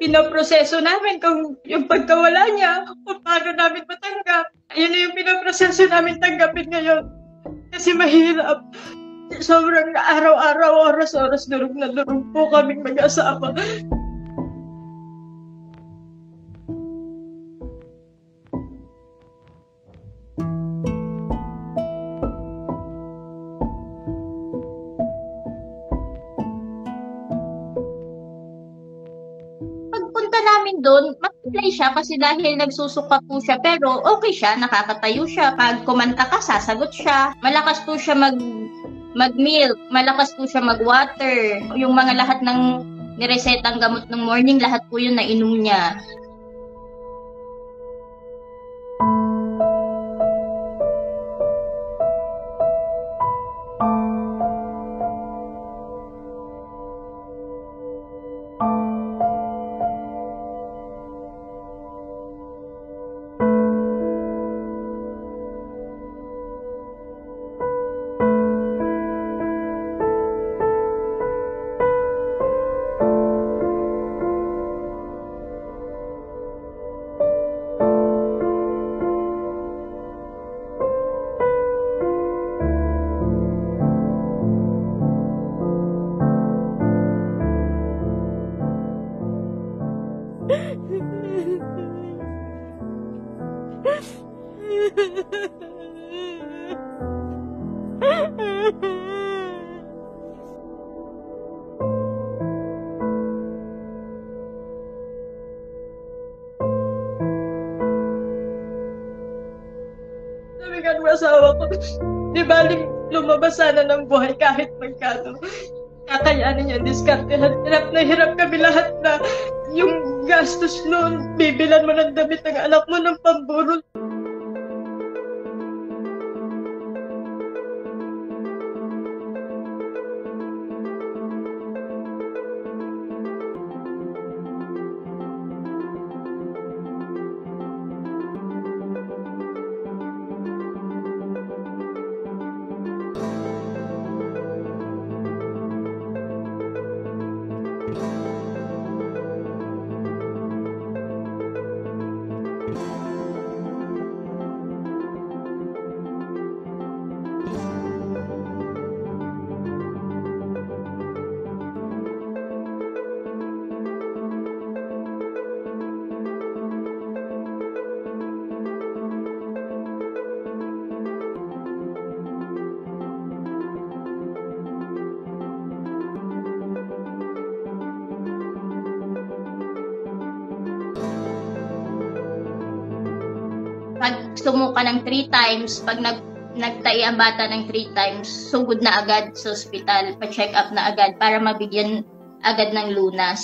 pinoproseso namin kung yung pagkawala niya, kung paano namin matanggap. Ayun na yung pinoproseso namin tanggapin ngayon. Kasi mahirap. Sobrang araw-araw, oras-oras, durog na durog po kaming mag-asawa. Pagpunta namin doon, mag-play siya kasi dahil nagsusuka po siya pero okay siya, nakakatayo siya. Pag kumanta ka, sasagot siya. Malakas po siya mag-milk, malakas po siya mag-water. Yung mga lahat ng niresetang gamot ng morning, lahat po yun na inom niya. Sabi ka ng asawa ko, di baling lumabas sana ng buhay kahit magkano. Kakayanin niya, diskartehan. Hirap na hirap kami lahat na yung gastos noon, bibilan mo ng damit ng anak mo ng pamburo. Pag sumuka ng 3 times, pag nagtai ang bata ng 3 times, sugod na agad sa ospital, pa-check up na agad para mabigyan agad ng lunas.